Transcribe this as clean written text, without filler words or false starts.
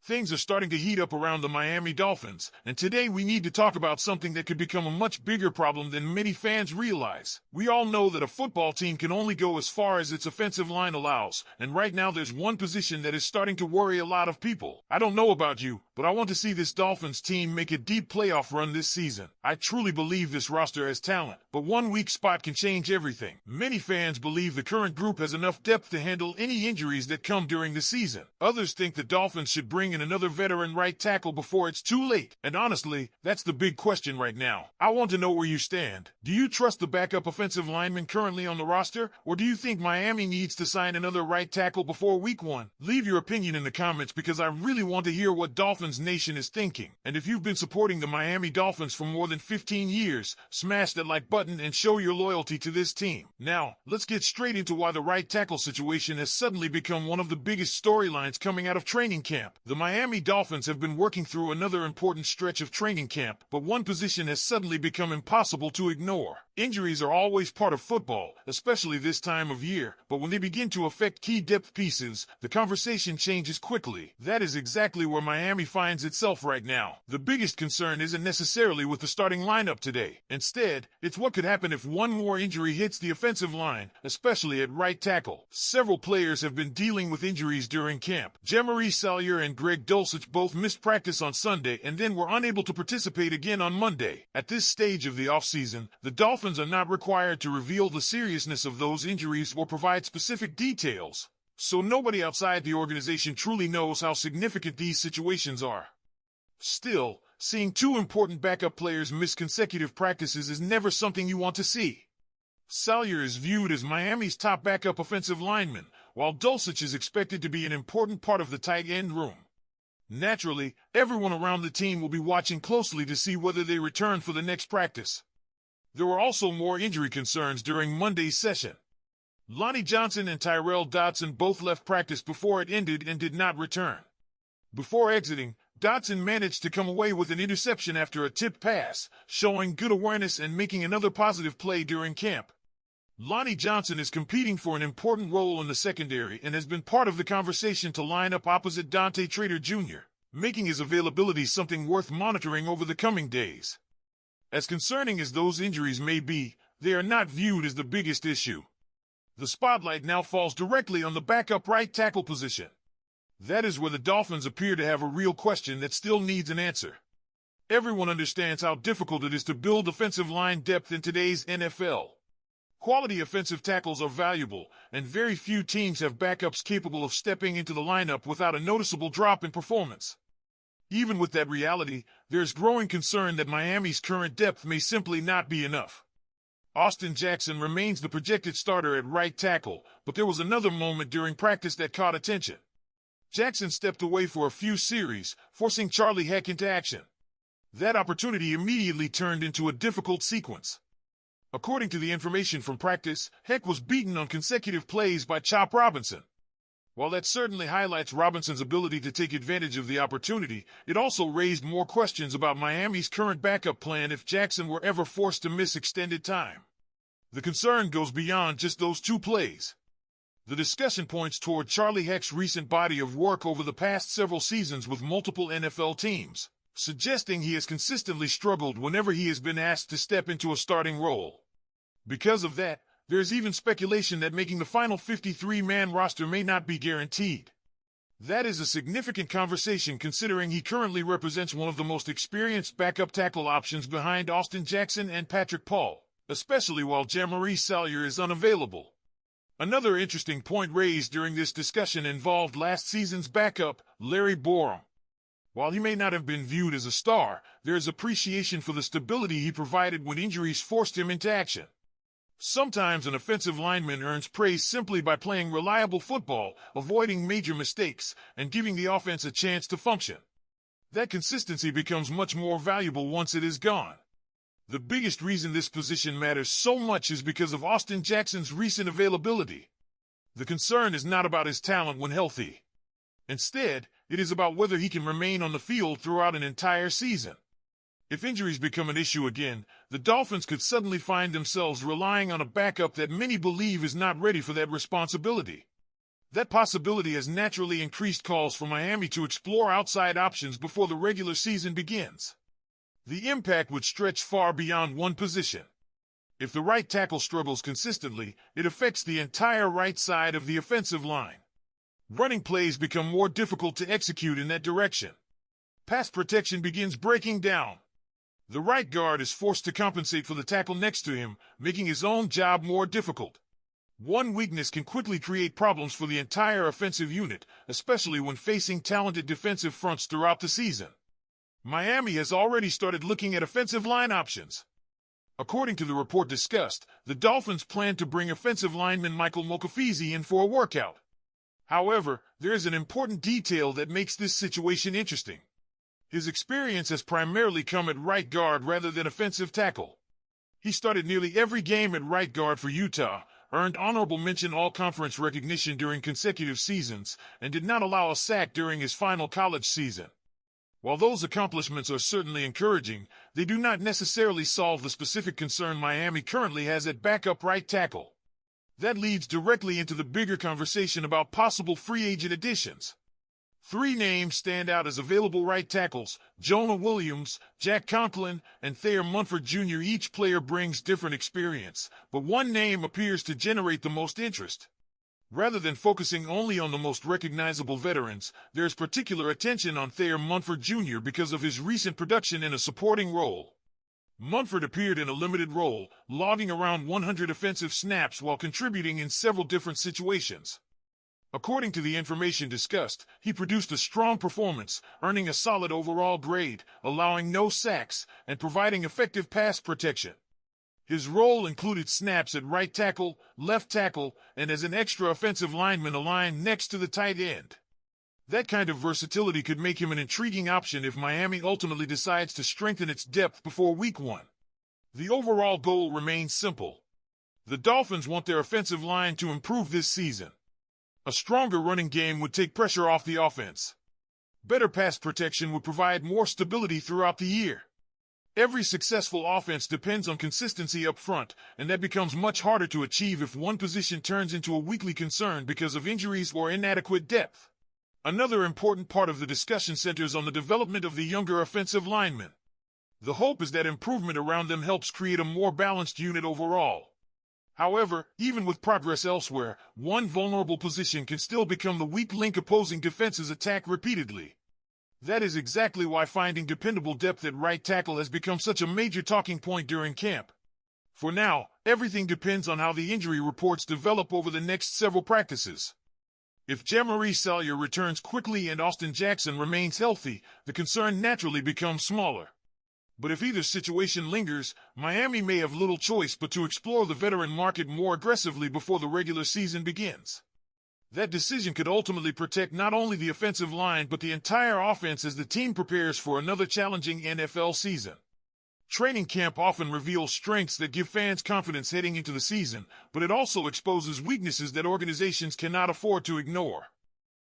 Things are starting to heat up around the Miami Dolphins, and today we need to talk about something that could become a much bigger problem than many fans realize. We all know that a football team can only go as far as its offensive line allows, and right now there's one position that is starting to worry a lot of people. I don't know about you, but I want to see this Dolphins team make a deep playoff run this season. I truly believe this roster has talent, but one weak spot can change everything. Many fans believe the current group has enough depth to handle any injuries that come during the season. Others think the Dolphins should bring in another veteran right tackle before it's too late. And honestly, that's the big question right now. I want to know where you stand. Do you trust the backup offensive lineman currently on the roster, or do you think Miami needs to sign another right tackle before week 1? Leave your opinion in the comments because I really want to hear what Dolphins Nation is thinking. And if you've been supporting the Miami Dolphins for more than 15 years, smash that like button and show your loyalty to this team. Now, let's get straight into why the right tackle situation has suddenly become one of the biggest storylines coming out of training camp. The Miami Dolphins have been working through another important stretch of training camp, but one position has suddenly become impossible to ignore. Injuries are always part of football, especially this time of year, but when they begin to affect key depth pieces, the conversation changes quickly. That is exactly where Miami finds itself right now. The biggest concern isn't necessarily with the starting lineup today. Instead, it's what could happen if one more injury hits the offensive line, especially at right tackle. Several players have been dealing with injuries during camp. Miami Salyer and Greg Dulcich both missed practice on Sunday and then were unable to participate again on Monday. At this stage of the offseason, the Dolphins are not required to reveal the seriousness of those injuries or provide specific details, so nobody outside the organization truly knows how significant these situations are. Still, seeing two important backup players miss consecutive practices is never something you want to see. Salyer is viewed as Miami's top backup offensive lineman, while Dulcich is expected to be an important part of the tight end room. Naturally, everyone around the team will be watching closely to see whether they return for the next practice. There were also more injury concerns during Monday's session. Lonnie Johnson and Tyrel Dodson both left practice before it ended and did not return. Before exiting, Dodson managed to come away with an interception after a tipped pass, showing good awareness and making another positive play during camp. Lonnie Johnson is competing for an important role in the secondary and has been part of the conversation to line up opposite Dante Trader Jr., making his availability something worth monitoring over the coming days. As concerning as those injuries may be, they are not viewed as the biggest issue. The spotlight now falls directly on the backup right tackle position. That is where the Dolphins appear to have a real question that still needs an answer. Everyone understands how difficult it is to build offensive line depth in today's NFL. Quality offensive tackles are valuable, and very few teams have backups capable of stepping into the lineup without a noticeable drop in performance. Even with that reality, there's growing concern that Miami's current depth may simply not be enough. Austin Jackson remains the projected starter at right tackle, but there was another moment during practice that caught attention. Jackson stepped away for a few series, forcing Charlie Heck into action. That opportunity immediately turned into a difficult sequence. According to the information from practice, Heck was beaten on consecutive plays by Chop Robinson. While that certainly highlights Robinson's ability to take advantage of the opportunity, it also raised more questions about Miami's current backup plan if Jackson were ever forced to miss extended time. The concern goes beyond just those two plays. The discussion points toward Charlie Heck's recent body of work over the past several seasons with multiple NFL teams, suggesting he has consistently struggled whenever he has been asked to step into a starting role. Because of that, there's even speculation that making the final 53-man roster may not be guaranteed. That is a significant conversation considering he currently represents one of the most experienced backup tackle options behind Austin Jackson and Patrick Paul, especially while Miami Salyer is unavailable. Another interesting point raised during this discussion involved last season's backup, Larry Borom. While he may not have been viewed as a star, there is appreciation for the stability he provided when injuries forced him into action. Sometimes an offensive lineman earns praise simply by playing reliable football, avoiding major mistakes, and giving the offense a chance to function. That consistency becomes much more valuable once it is gone. The biggest reason this position matters so much is because of Austin Jackson's recent availability. The concern is not about his talent when healthy. Instead, it is about whether he can remain on the field throughout an entire season. If injuries become an issue again, the Dolphins could suddenly find themselves relying on a backup that many believe is not ready for that responsibility. That possibility has naturally increased calls for Miami to explore outside options before the regular season begins. The impact would stretch far beyond one position. If the right tackle struggles consistently, it affects the entire right side of the offensive line. Running plays become more difficult to execute in that direction. Pass protection begins breaking down. The right guard is forced to compensate for the tackle next to him, making his own job more difficult. One weakness can quickly create problems for the entire offensive unit, especially when facing talented defensive fronts throughout the season. Miami has already started looking at offensive line options. According to the report discussed, the Dolphins plan to bring offensive lineman Michael Mokafisi in for a workout. However, there is an important detail that makes this situation interesting. His experience has primarily come at right guard rather than offensive tackle. He started nearly every game at right guard for Utah, earned honorable mention all-conference recognition during consecutive seasons, and did not allow a sack during his final college season. While those accomplishments are certainly encouraging, they do not necessarily solve the specific concern Miami currently has at backup right tackle. That leads directly into the bigger conversation about possible free agent additions. 3 names stand out as available right tackles: Jonah Williams, Jack Conklin, and Thayer Munford Jr. Each player brings different experience, but one name appears to generate the most interest. Rather than focusing only on the most recognizable veterans, there is particular attention on Thayer Munford Jr. because of his recent production in a supporting role. Munford appeared in a limited role, logging around 100 offensive snaps while contributing in several different situations. According to the information discussed, he produced a strong performance, earning a solid overall grade, allowing no sacks, and providing effective pass protection. His role included snaps at right tackle, left tackle, and as an extra offensive lineman aligned next to the tight end. That kind of versatility could make him an intriguing option if Miami ultimately decides to strengthen its depth before Week 1. The overall goal remains simple. The Dolphins want their offensive line to improve this season. A stronger running game would take pressure off the offense. Better pass protection would provide more stability throughout the year. Every successful offense depends on consistency up front, and that becomes much harder to achieve if one position turns into a weekly concern because of injuries or inadequate depth. Another important part of the discussion centers on the development of the younger offensive linemen. The hope is that improvement around them helps create a more balanced unit overall. However, even with progress elsewhere, one vulnerable position can still become the weak link opposing defenses attack repeatedly. That is exactly why finding dependable depth at right tackle has become such a major talking point during camp. For now, everything depends on how the injury reports develop over the next several practices. If Jermari Salyer returns quickly and Austin Jackson remains healthy, the concern naturally becomes smaller. But if either situation lingers, Miami may have little choice but to explore the veteran market more aggressively before the regular season begins. That decision could ultimately protect not only the offensive line but the entire offense as the team prepares for another challenging NFL season. Training camp often reveals strengths that give fans confidence heading into the season, but it also exposes weaknesses that organizations cannot afford to ignore.